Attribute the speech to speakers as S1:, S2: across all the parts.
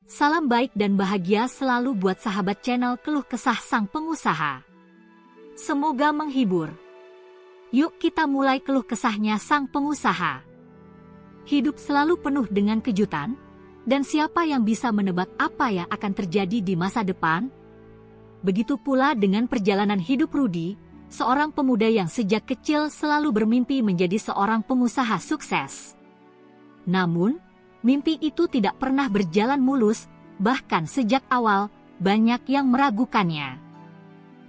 S1: Salam baik dan bahagia selalu buat sahabat channel Keluh Kesah Sang Pengusaha. Semoga menghibur. Yuk kita mulai keluh kesahnya sang pengusaha. Hidup selalu penuh dengan kejutan, dan siapa yang bisa menebak apa yang akan terjadi di masa depan? Begitu pula dengan perjalanan hidup Rudy, seorang pemuda yang sejak kecil selalu bermimpi menjadi seorang pengusaha sukses. Namun, mimpi itu tidak pernah berjalan mulus, bahkan sejak awal, banyak yang meragukannya.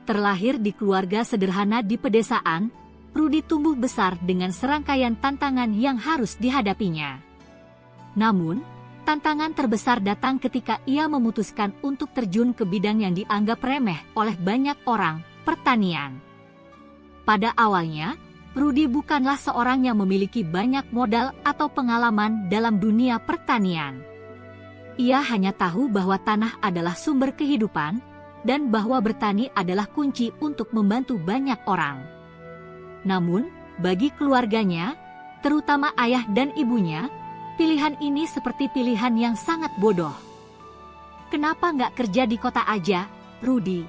S1: Terlahir di keluarga sederhana di pedesaan, Rudy tumbuh besar dengan serangkaian tantangan yang harus dihadapinya. Namun, tantangan terbesar datang ketika ia memutuskan untuk terjun ke bidang yang dianggap remeh oleh banyak orang, pertanian. Pada awalnya, Rudy bukanlah seorang yang memiliki banyak modal atau pengalaman dalam dunia pertanian. Ia hanya tahu bahwa tanah adalah sumber kehidupan, dan bahwa bertani adalah kunci untuk membantu banyak orang. Namun, bagi keluarganya, terutama ayah dan ibunya, pilihan ini seperti pilihan yang sangat bodoh. Kenapa nggak kerja di kota aja, Rudy?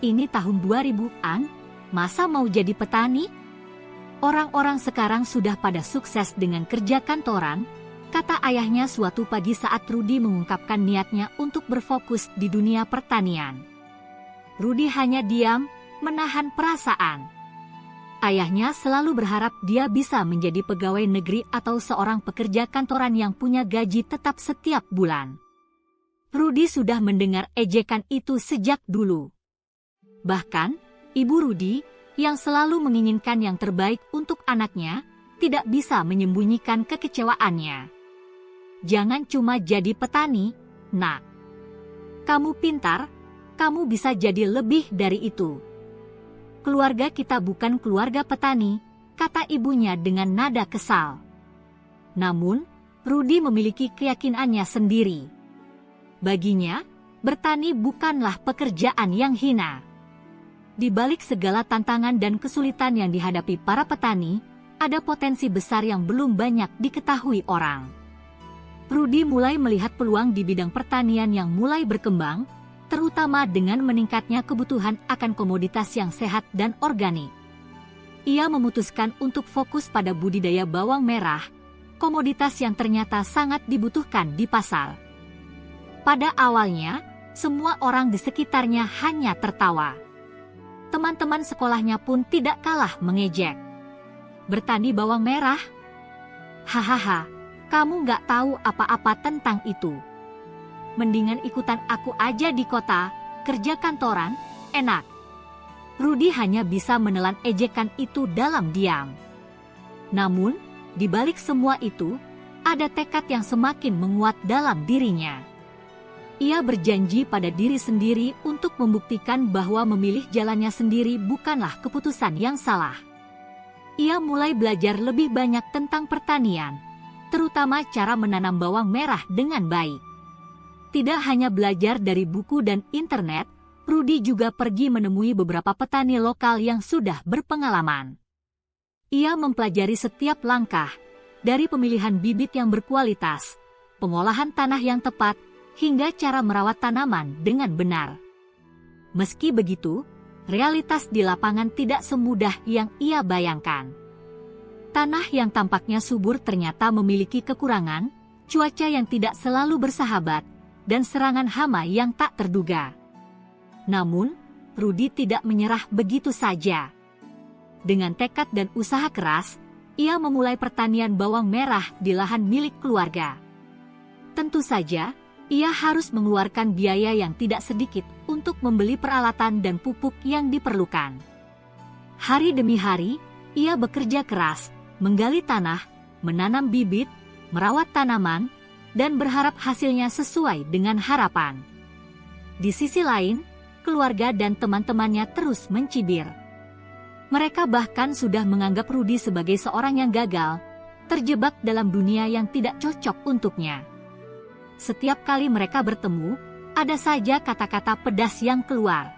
S1: Ini tahun 2000-an, masa mau jadi petani? Orang-orang sekarang sudah pada sukses dengan kerja kantoran, kata ayahnya suatu pagi saat Rudy mengungkapkan niatnya untuk berfokus di dunia pertanian. Rudy hanya diam, menahan perasaan. Ayahnya selalu berharap dia bisa menjadi pegawai negeri atau seorang pekerja kantoran yang punya gaji tetap setiap bulan. Rudy sudah mendengar ejekan itu sejak dulu. Bahkan, ibu Rudy, yang selalu menginginkan yang terbaik untuk anaknya, tidak bisa menyembunyikan kekecewaannya. Jangan cuma jadi petani, nak. Kamu pintar, kamu bisa jadi lebih dari itu. Keluarga kita bukan keluarga petani, kata ibunya dengan nada kesal. Namun, Rudy memiliki keyakinannya sendiri. Baginya, bertani bukanlah pekerjaan yang hina. Di balik segala tantangan dan kesulitan yang dihadapi para petani, ada potensi besar yang belum banyak diketahui orang. Rudy mulai melihat peluang di bidang pertanian yang mulai berkembang, terutama dengan meningkatnya kebutuhan akan komoditas yang sehat dan organik. Ia memutuskan untuk fokus pada budidaya bawang merah, komoditas yang ternyata sangat dibutuhkan di pasar. Pada awalnya, semua orang di sekitarnya hanya tertawa. Teman-teman sekolahnya pun tidak kalah mengejek. Bertani bawang merah? Hahaha, kamu nggak tahu apa-apa tentang itu. Mendingan ikutan aku aja di kota, kerja kantoran, enak. Rudy hanya bisa menelan ejekan itu dalam diam. Namun, di balik semua itu, ada tekad yang semakin menguat dalam dirinya. Ia berjanji pada diri sendiri untuk membuktikan bahwa memilih jalannya sendiri bukanlah keputusan yang salah. Ia mulai belajar lebih banyak tentang pertanian, terutama cara menanam bawang merah dengan baik. Tidak hanya belajar dari buku dan internet, Rudy juga pergi menemui beberapa petani lokal yang sudah berpengalaman. Ia mempelajari setiap langkah, dari pemilihan bibit yang berkualitas, pengolahan tanah yang tepat, hingga cara merawat tanaman dengan benar. Meski begitu, realitas di lapangan tidak semudah yang ia bayangkan. Tanah yang tampaknya subur ternyata memiliki kekurangan, cuaca yang tidak selalu bersahabat, dan serangan hama yang tak terduga. Namun, Rudy tidak menyerah begitu saja. Dengan tekad dan usaha keras, ia memulai pertanian bawang merah di lahan milik keluarga. Tentu saja, ia harus mengeluarkan biaya yang tidak sedikit untuk membeli peralatan dan pupuk yang diperlukan. Hari demi hari, ia bekerja keras, menggali tanah, menanam bibit, merawat tanaman, dan berharap hasilnya sesuai dengan harapan. Di sisi lain, keluarga dan teman-temannya terus mencibir. Mereka bahkan sudah menganggap Rudy sebagai seorang yang gagal, terjebak dalam dunia yang tidak cocok untuknya. Setiap kali mereka bertemu, ada saja kata-kata pedas yang keluar.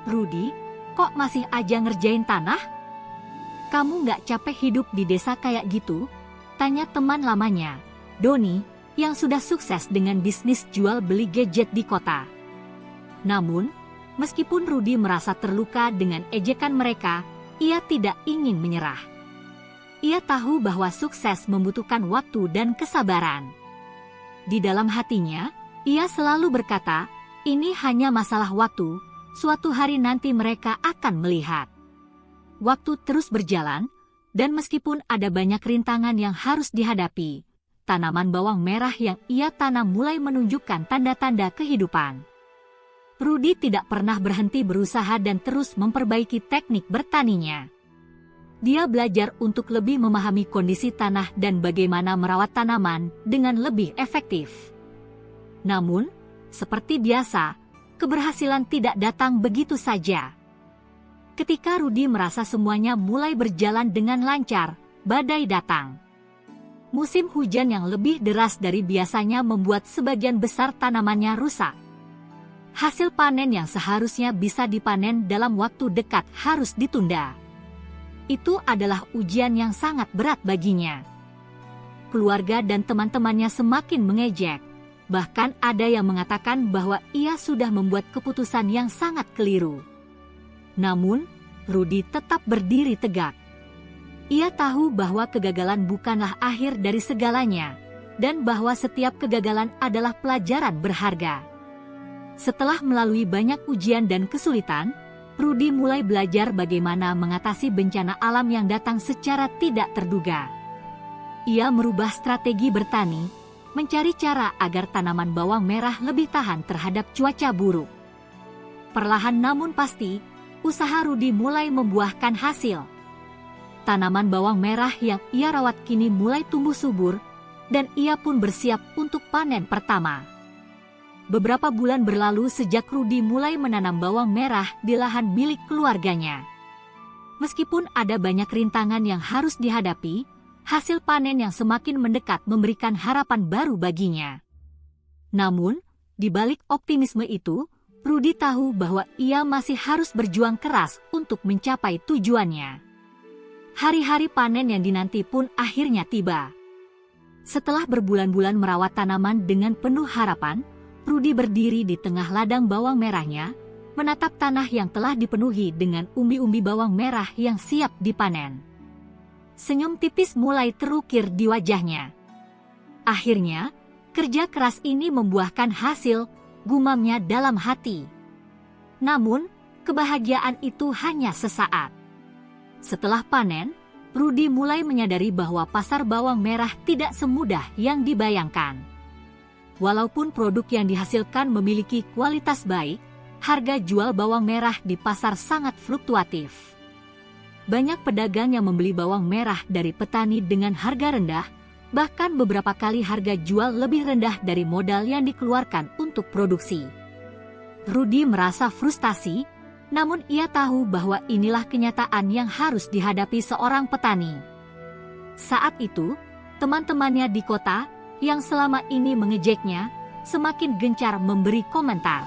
S1: Rudy, kok masih aja ngerjain tanah? Kamu nggak capek hidup di desa kayak gitu? Tanya teman lamanya, Doni, yang sudah sukses dengan bisnis jual beli gadget di kota. Namun, meskipun Rudy merasa terluka dengan ejekan mereka, ia tidak ingin menyerah. Ia tahu bahwa sukses membutuhkan waktu dan kesabaran. Di dalam hatinya, ia selalu berkata, "Ini hanya masalah waktu, suatu hari nanti mereka akan melihat." Waktu terus berjalan, dan meskipun ada banyak rintangan yang harus dihadapi, tanaman bawang merah yang ia tanam mulai menunjukkan tanda-tanda kehidupan. Rudy tidak pernah berhenti berusaha dan terus memperbaiki teknik bertaninya. Dia belajar untuk lebih memahami kondisi tanah dan bagaimana merawat tanaman dengan lebih efektif. Namun, seperti biasa, keberhasilan tidak datang begitu saja. Ketika Rudy merasa semuanya mulai berjalan dengan lancar, badai datang. Musim hujan yang lebih deras dari biasanya membuat sebagian besar tanamannya rusak. Hasil panen yang seharusnya bisa dipanen dalam waktu dekat harus ditunda. Itu adalah ujian yang sangat berat baginya. Keluarga dan teman-temannya semakin mengejek. Bahkan ada yang mengatakan bahwa ia sudah membuat keputusan yang sangat keliru. Namun, Rudy tetap berdiri tegak. Ia tahu bahwa kegagalan bukanlah akhir dari segalanya, dan bahwa setiap kegagalan adalah pelajaran berharga. Setelah melalui banyak ujian dan kesulitan, Rudy mulai belajar bagaimana mengatasi bencana alam yang datang secara tidak terduga. Ia merubah strategi bertani, mencari cara agar tanaman bawang merah lebih tahan terhadap cuaca buruk. Perlahan namun pasti, usaha Rudy mulai membuahkan hasil. Tanaman bawang merah yang ia rawat kini mulai tumbuh subur, dan ia pun bersiap untuk panen pertama. Beberapa bulan berlalu sejak Rudy mulai menanam bawang merah di lahan milik keluarganya. Meskipun ada banyak rintangan yang harus dihadapi, hasil panen yang semakin mendekat memberikan harapan baru baginya. Namun, di balik optimisme itu, Rudy tahu bahwa ia masih harus berjuang keras untuk mencapai tujuannya. Hari-hari panen yang dinanti pun akhirnya tiba. Setelah berbulan-bulan merawat tanaman dengan penuh harapan, Rudy berdiri di tengah ladang bawang merahnya, menatap tanah yang telah dipenuhi dengan umbi-umbi bawang merah yang siap dipanen. Senyum tipis mulai terukir di wajahnya. Akhirnya, kerja keras ini membuahkan hasil, gumamnya dalam hati. Namun, kebahagiaan itu hanya sesaat. Setelah panen, Rudy mulai menyadari bahwa pasar bawang merah tidak semudah yang dibayangkan. Walaupun produk yang dihasilkan memiliki kualitas baik, harga jual bawang merah di pasar sangat fluktuatif. Banyak pedagang yang membeli bawang merah dari petani dengan harga rendah, bahkan beberapa kali harga jual lebih rendah dari modal yang dikeluarkan untuk produksi. Rudy merasa frustasi, namun ia tahu bahwa inilah kenyataan yang harus dihadapi seorang petani. Saat itu, teman-temannya di kota, yang selama ini mengejeknya, semakin gencar memberi komentar.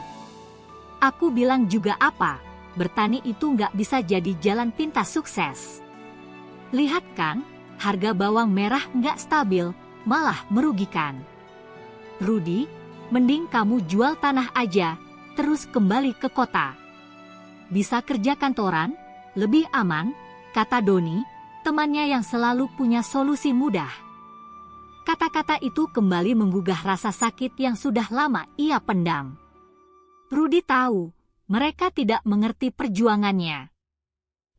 S1: "Aku bilang juga apa, bertani itu nggak bisa jadi jalan pintas sukses. Lihat kan, harga bawang merah nggak stabil, malah merugikan. Rudy, mending kamu jual tanah aja, terus kembali ke kota. Bisa kerja kantoran, lebih aman," kata Doni, temannya yang selalu punya solusi mudah. Kata-kata itu kembali menggugah rasa sakit yang sudah lama ia pendam. Rudy tahu, mereka tidak mengerti perjuangannya.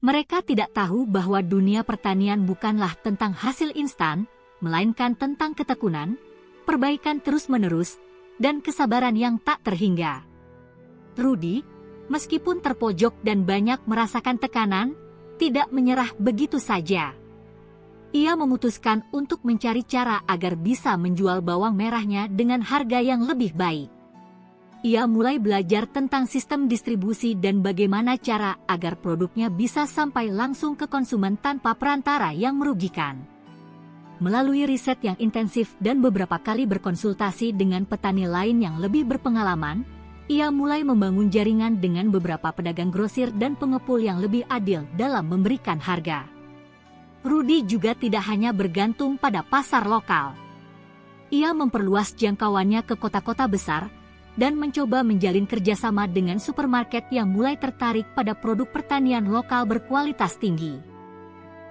S1: Mereka tidak tahu bahwa dunia pertanian bukanlah tentang hasil instan, melainkan tentang ketekunan, perbaikan terus-menerus, dan kesabaran yang tak terhingga. Rudy, meskipun terpojok dan banyak merasakan tekanan, tidak menyerah begitu saja. Ia memutuskan untuk mencari cara agar bisa menjual bawang merahnya dengan harga yang lebih baik. Ia mulai belajar tentang sistem distribusi dan bagaimana cara agar produknya bisa sampai langsung ke konsumen tanpa perantara yang merugikan. Melalui riset yang intensif dan beberapa kali berkonsultasi dengan petani lain yang lebih berpengalaman, ia mulai membangun jaringan dengan beberapa pedagang grosir dan pengepul yang lebih adil dalam memberikan harga. Rudy juga tidak hanya bergantung pada pasar lokal. ia memperluas jangkauannya ke kota-kota besar dan mencoba menjalin kerjasama dengan supermarket yang mulai tertarik pada produk pertanian lokal berkualitas tinggi.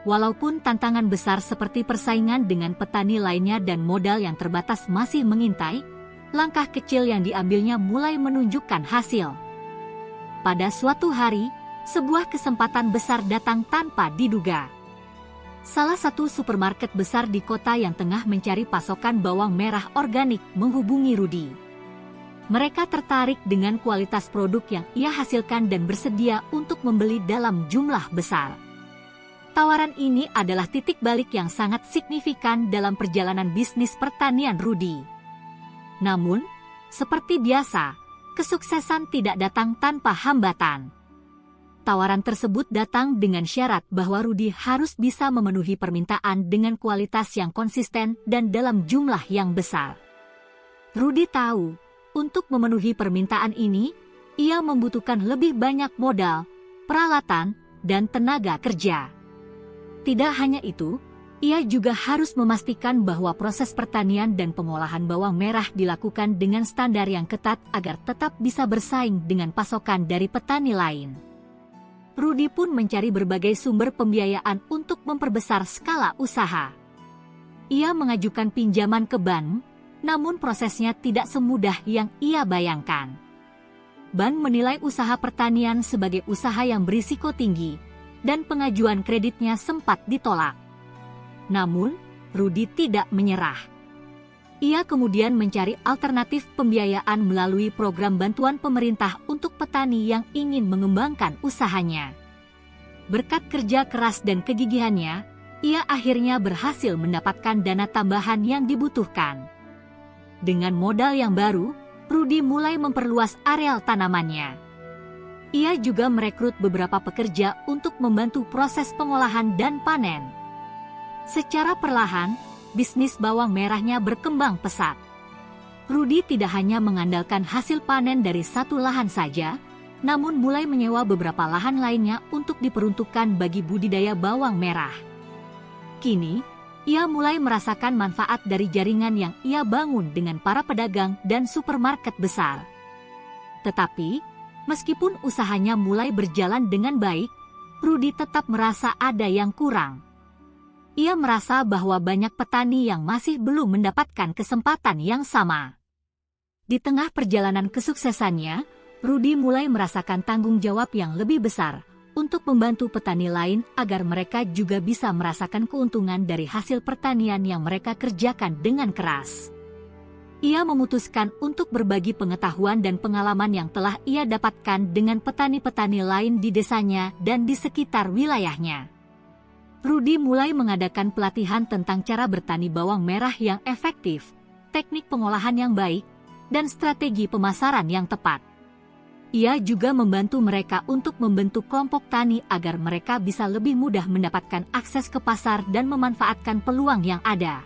S1: Walaupun tantangan besar seperti persaingan dengan petani lainnya dan modal yang terbatas masih mengintai, langkah kecil yang diambilnya mulai menunjukkan hasil. Pada suatu hari, sebuah kesempatan besar datang tanpa diduga. Salah satu supermarket besar di kota yang tengah mencari pasokan bawang merah organik menghubungi Rudy. Mereka tertarik dengan kualitas produk yang ia hasilkan dan bersedia untuk membeli dalam jumlah besar. Tawaran ini adalah titik balik yang sangat signifikan dalam perjalanan bisnis pertanian Rudy. Namun, seperti biasa, kesuksesan tidak datang tanpa hambatan. Tawaran tersebut datang dengan syarat bahwa Rudy harus bisa memenuhi permintaan dengan kualitas yang konsisten dan dalam jumlah yang besar. Rudy tahu, untuk memenuhi permintaan ini, ia membutuhkan lebih banyak modal, peralatan, dan tenaga kerja. Tidak hanya itu, ia juga harus memastikan bahwa proses pertanian dan pengolahan bawang merah dilakukan dengan standar yang ketat agar tetap bisa bersaing dengan pasokan dari petani lain. Rudy pun mencari berbagai sumber pembiayaan untuk memperbesar skala usaha. Ia mengajukan pinjaman ke bank, namun prosesnya tidak semudah yang ia bayangkan. Bank menilai usaha pertanian sebagai usaha yang berisiko tinggi, dan pengajuan kreditnya sempat ditolak. Namun, Rudy tidak menyerah. Ia kemudian mencari alternatif pembiayaan melalui program bantuan pemerintah untuk petani yang ingin mengembangkan usahanya. Berkat kerja keras dan kegigihannya, ia akhirnya berhasil mendapatkan dana tambahan yang dibutuhkan. Dengan modal yang baru, Rudy mulai memperluas areal tanamannya. Ia juga merekrut beberapa pekerja untuk membantu proses pengolahan dan panen. Secara perlahan, bisnis bawang merahnya berkembang pesat. Rudy tidak hanya mengandalkan hasil panen dari satu lahan saja, namun mulai menyewa beberapa lahan lainnya untuk diperuntukkan bagi budidaya bawang merah. Kini, ia mulai merasakan manfaat dari jaringan yang ia bangun dengan para pedagang dan supermarket besar. Tetapi, meskipun usahanya mulai berjalan dengan baik, Rudy tetap merasa ada yang kurang. Ia merasa bahwa banyak petani yang masih belum mendapatkan kesempatan yang sama. Di tengah perjalanan kesuksesannya, Rudy mulai merasakan tanggung jawab yang lebih besar untuk membantu petani lain agar mereka juga bisa merasakan keuntungan dari hasil pertanian yang mereka kerjakan dengan keras. Ia memutuskan untuk berbagi pengetahuan dan pengalaman yang telah ia dapatkan dengan petani-petani lain di desanya dan di sekitar wilayahnya. Rudy mulai mengadakan pelatihan tentang cara bertani bawang merah yang efektif, teknik pengolahan yang baik, dan strategi pemasaran yang tepat. Ia juga membantu mereka untuk membentuk kelompok tani agar mereka bisa lebih mudah mendapatkan akses ke pasar dan memanfaatkan peluang yang ada.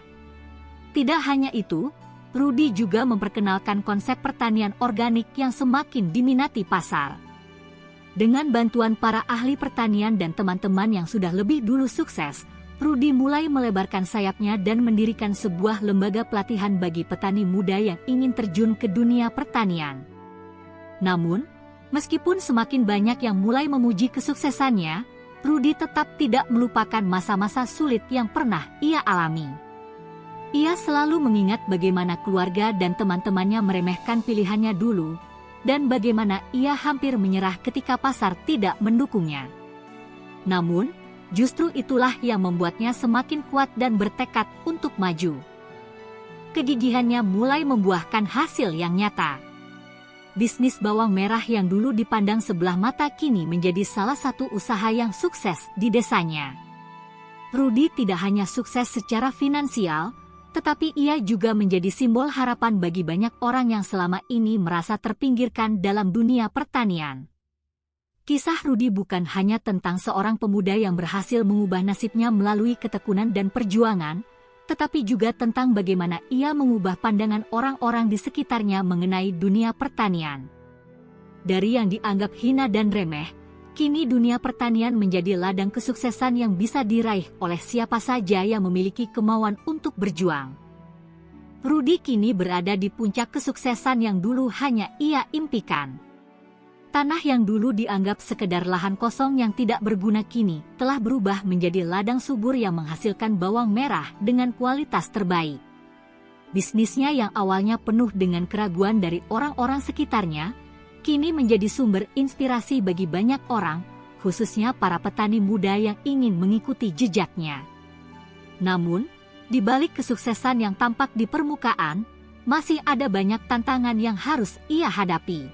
S1: Tidak hanya itu, Rudy juga memperkenalkan konsep pertanian organik yang semakin diminati pasar. Dengan bantuan para ahli pertanian dan teman-teman yang sudah lebih dulu sukses, Rudy mulai melebarkan sayapnya dan mendirikan sebuah lembaga pelatihan bagi petani muda yang ingin terjun ke dunia pertanian. Namun, meskipun semakin banyak yang mulai memuji kesuksesannya, Rudy tetap tidak melupakan masa-masa sulit yang pernah ia alami. Ia selalu mengingat bagaimana keluarga dan teman-temannya meremehkan pilihannya dulu, dan bagaimana ia hampir menyerah ketika pasar tidak mendukungnya. Namun, justru itulah yang membuatnya semakin kuat dan bertekad untuk maju. Kegigihannya mulai membuahkan hasil yang nyata. Bisnis bawang merah yang dulu dipandang sebelah mata kini menjadi salah satu usaha yang sukses di desanya. Rudy tidak hanya sukses secara finansial, tetapi ia juga menjadi simbol harapan bagi banyak orang yang selama ini merasa terpinggirkan dalam dunia pertanian. Kisah Rudy bukan hanya tentang seorang pemuda yang berhasil mengubah nasibnya melalui ketekunan dan perjuangan, tetapi juga tentang bagaimana ia mengubah pandangan orang-orang di sekitarnya mengenai dunia pertanian. Dari yang dianggap hina dan remeh, kini dunia pertanian menjadi ladang kesuksesan yang bisa diraih oleh siapa saja yang memiliki kemauan untuk berjuang. Rudy kini berada di puncak kesuksesan yang dulu hanya ia impikan. Tanah yang dulu dianggap sekedar lahan kosong yang tidak berguna kini telah berubah menjadi ladang subur yang menghasilkan bawang merah dengan kualitas terbaik. Bisnisnya yang awalnya penuh dengan keraguan dari orang-orang sekitarnya, kini menjadi sumber inspirasi bagi banyak orang, khususnya para petani muda yang ingin mengikuti jejaknya. Namun, di balik kesuksesan yang tampak di permukaan, masih ada banyak tantangan yang harus ia hadapi.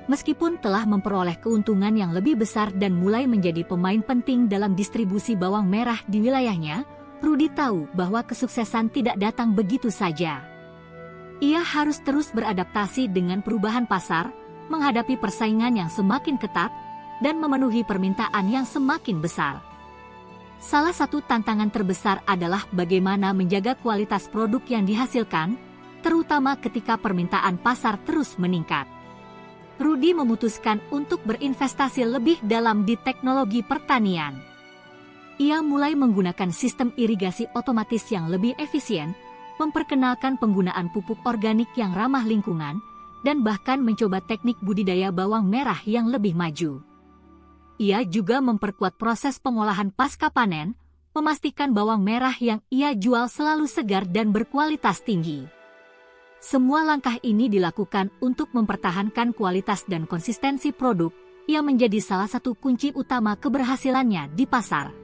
S1: Meskipun telah memperoleh keuntungan yang lebih besar dan mulai menjadi pemain penting dalam distribusi bawang merah di wilayahnya, Rudy tahu bahwa kesuksesan tidak datang begitu saja. Ia harus terus beradaptasi dengan perubahan pasar, menghadapi persaingan yang semakin ketat, dan memenuhi permintaan yang semakin besar. Salah satu tantangan terbesar adalah bagaimana menjaga kualitas produk yang dihasilkan, terutama ketika permintaan pasar terus meningkat. Rudy memutuskan untuk berinvestasi lebih dalam di teknologi pertanian. Ia mulai menggunakan sistem irigasi otomatis yang lebih efisien, memperkenalkan penggunaan pupuk organik yang ramah lingkungan, dan bahkan mencoba teknik budidaya bawang merah yang lebih maju. Ia juga memperkuat proses pengolahan pasca panen, memastikan bawang merah yang ia jual selalu segar dan berkualitas tinggi. Semua langkah ini dilakukan untuk mempertahankan kualitas dan konsistensi produk yang menjadi salah satu kunci utama keberhasilannya di pasar.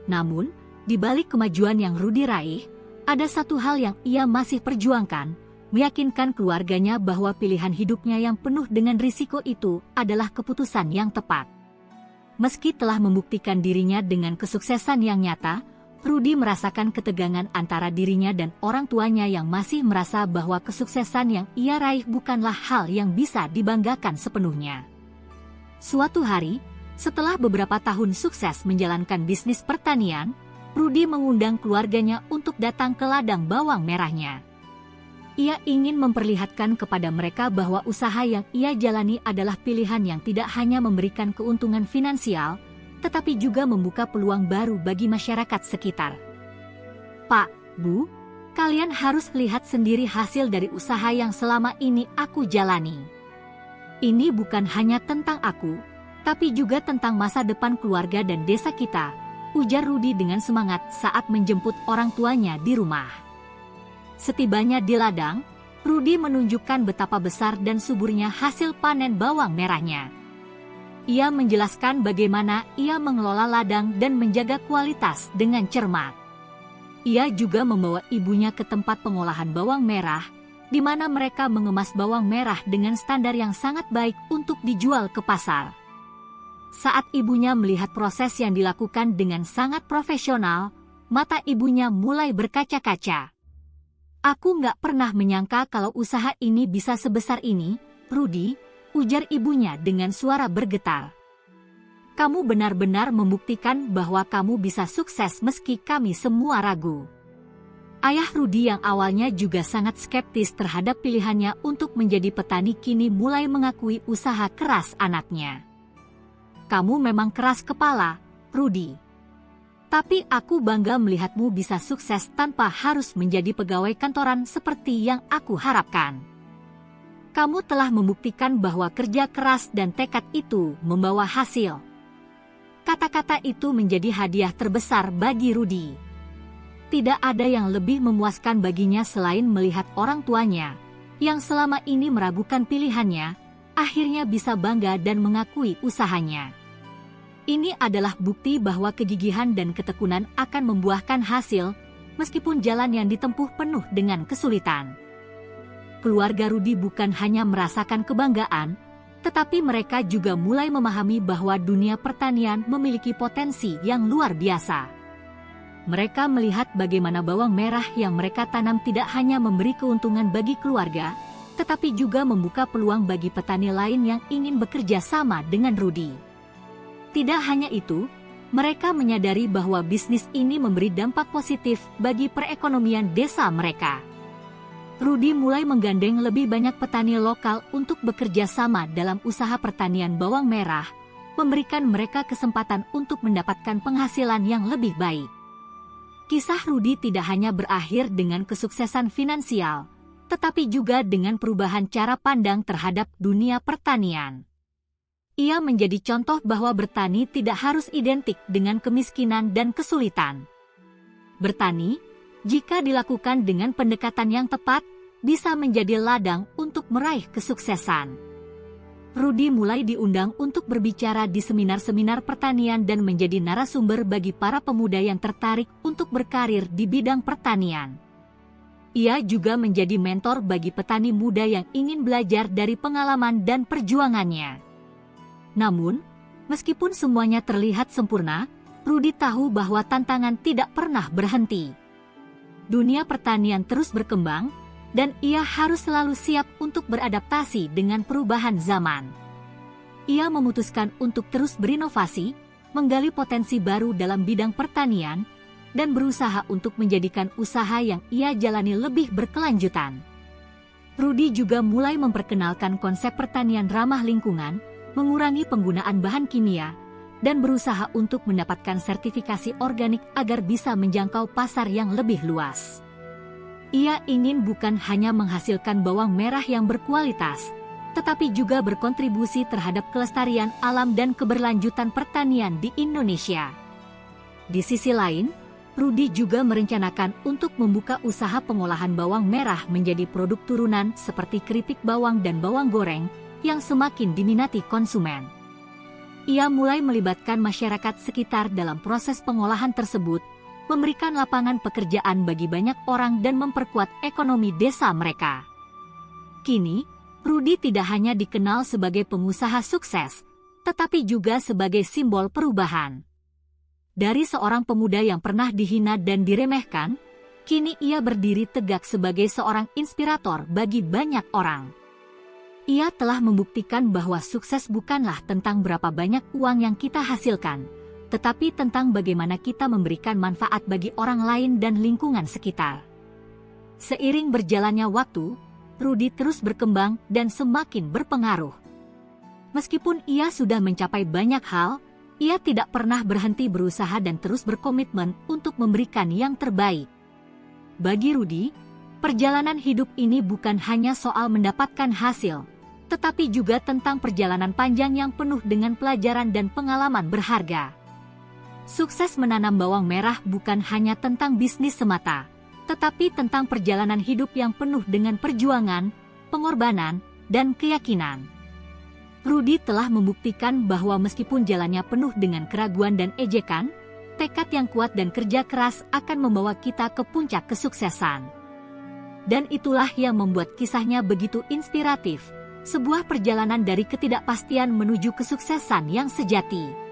S1: Namun, di balik kemajuan yang Rudy raih, ada satu hal yang ia masih perjuangkan, meyakinkan keluarganya bahwa pilihan hidupnya yang penuh dengan risiko itu adalah keputusan yang tepat. Meski telah membuktikan dirinya dengan kesuksesan yang nyata, Rudy merasakan ketegangan antara dirinya dan orang tuanya yang masih merasa bahwa kesuksesan yang ia raih bukanlah hal yang bisa dibanggakan sepenuhnya. Suatu hari, setelah beberapa tahun sukses menjalankan bisnis pertanian, Rudy mengundang keluarganya untuk datang ke ladang bawang merahnya. Ia ingin memperlihatkan kepada mereka bahwa usaha yang ia jalani adalah pilihan yang tidak hanya memberikan keuntungan finansial, tetapi juga membuka peluang baru bagi masyarakat sekitar. Pak, Bu, kalian harus lihat sendiri hasil dari usaha yang selama ini aku jalani. Ini bukan hanya tentang aku, tapi juga tentang masa depan keluarga dan desa kita, ujar Rudy dengan semangat saat menjemput orang tuanya di rumah. Setibanya di ladang, Rudy menunjukkan betapa besar dan suburnya hasil panen bawang merahnya. Ia menjelaskan bagaimana ia mengelola ladang dan menjaga kualitas dengan cermat. Ia juga membawa ibunya ke tempat pengolahan bawang merah, di mana mereka mengemas bawang merah dengan standar yang sangat baik untuk dijual ke pasar. Saat ibunya melihat proses yang dilakukan dengan sangat profesional, mata ibunya mulai berkaca-kaca. Aku nggak pernah menyangka kalau usaha ini bisa sebesar ini, Rudy, ujar ibunya dengan suara bergetar. Kamu benar-benar membuktikan bahwa kamu bisa sukses meski kami semua ragu. Ayah Rudy yang awalnya juga sangat skeptis terhadap pilihannya untuk menjadi petani kini mulai mengakui usaha keras anaknya. Kamu memang keras kepala, Rudy. Tapi aku bangga melihatmu bisa sukses tanpa harus menjadi pegawai kantoran seperti yang aku harapkan. Kamu telah membuktikan bahwa kerja keras dan tekad itu membawa hasil. Kata-kata itu menjadi hadiah terbesar bagi Rudy. Tidak ada yang lebih memuaskan baginya selain melihat orang tuanya, yang selama ini meragukan pilihannya, akhirnya bisa bangga dan mengakui usahanya. Ini adalah bukti bahwa kegigihan dan ketekunan akan membuahkan hasil, meskipun jalan yang ditempuh penuh dengan kesulitan. Keluarga Rudy bukan hanya merasakan kebanggaan, tetapi mereka juga mulai memahami bahwa dunia pertanian memiliki potensi yang luar biasa. Mereka melihat bagaimana bawang merah yang mereka tanam tidak hanya memberi keuntungan bagi keluarga, tetapi juga membuka peluang bagi petani lain yang ingin bekerja sama dengan Rudy. Tidak hanya itu, mereka menyadari bahwa bisnis ini memberi dampak positif bagi perekonomian desa mereka. Rudy mulai menggandeng lebih banyak petani lokal untuk bekerja sama dalam usaha pertanian bawang merah, memberikan mereka kesempatan untuk mendapatkan penghasilan yang lebih baik. Kisah Rudy tidak hanya berakhir dengan kesuksesan finansial, tetapi juga dengan perubahan cara pandang terhadap dunia pertanian. Ia menjadi contoh bahwa bertani tidak harus identik dengan kemiskinan dan kesulitan. Bertani, jika dilakukan dengan pendekatan yang tepat, bisa menjadi ladang untuk meraih kesuksesan. Rudy mulai diundang untuk berbicara di seminar-seminar pertanian dan menjadi narasumber bagi para pemuda yang tertarik untuk berkarir di bidang pertanian. Ia juga menjadi mentor bagi petani muda yang ingin belajar dari pengalaman dan perjuangannya. Namun, meskipun semuanya terlihat sempurna, Rudy tahu bahwa tantangan tidak pernah berhenti. Dunia pertanian terus berkembang, dan ia harus selalu siap untuk beradaptasi dengan perubahan zaman. Ia memutuskan untuk terus berinovasi, menggali potensi baru dalam bidang pertanian, dan berusaha untuk menjadikan usaha yang ia jalani lebih berkelanjutan. Rudy juga mulai memperkenalkan konsep pertanian ramah lingkungan, mengurangi penggunaan bahan kimia, dan berusaha untuk mendapatkan sertifikasi organik agar bisa menjangkau pasar yang lebih luas. Ia ingin bukan hanya menghasilkan bawang merah yang berkualitas, tetapi juga berkontribusi terhadap kelestarian alam dan keberlanjutan pertanian di Indonesia. Di sisi lain, Rudy juga merencanakan untuk membuka usaha pengolahan bawang merah menjadi produk turunan seperti keripik bawang dan bawang goreng yang semakin diminati konsumen. Ia mulai melibatkan masyarakat sekitar dalam proses pengolahan tersebut, memberikan lapangan pekerjaan bagi banyak orang dan memperkuat ekonomi desa mereka. Kini, Rudy tidak hanya dikenal sebagai pengusaha sukses, tetapi juga sebagai simbol perubahan. Dari seorang pemuda yang pernah dihina dan diremehkan, kini ia berdiri tegak sebagai seorang inspirator bagi banyak orang. Ia telah membuktikan bahwa sukses bukanlah tentang berapa banyak uang yang kita hasilkan, tetapi tentang bagaimana kita memberikan manfaat bagi orang lain dan lingkungan sekitar. Seiring berjalannya waktu, Rudy terus berkembang dan semakin berpengaruh. Meskipun ia sudah mencapai banyak hal, ia tidak pernah berhenti berusaha dan terus berkomitmen untuk memberikan yang terbaik. Bagi Rudy, perjalanan hidup ini bukan hanya soal mendapatkan hasil, tetapi juga tentang perjalanan panjang yang penuh dengan pelajaran dan pengalaman berharga. Sukses menanam bawang merah bukan hanya tentang bisnis semata, tetapi tentang perjalanan hidup yang penuh dengan perjuangan, pengorbanan, dan keyakinan. Rudy telah membuktikan bahwa meskipun jalannya penuh dengan keraguan dan ejekan, tekad yang kuat dan kerja keras akan membawa kita ke puncak kesuksesan. Dan itulah yang membuat kisahnya begitu inspiratif, sebuah perjalanan dari ketidakpastian menuju kesuksesan yang sejati.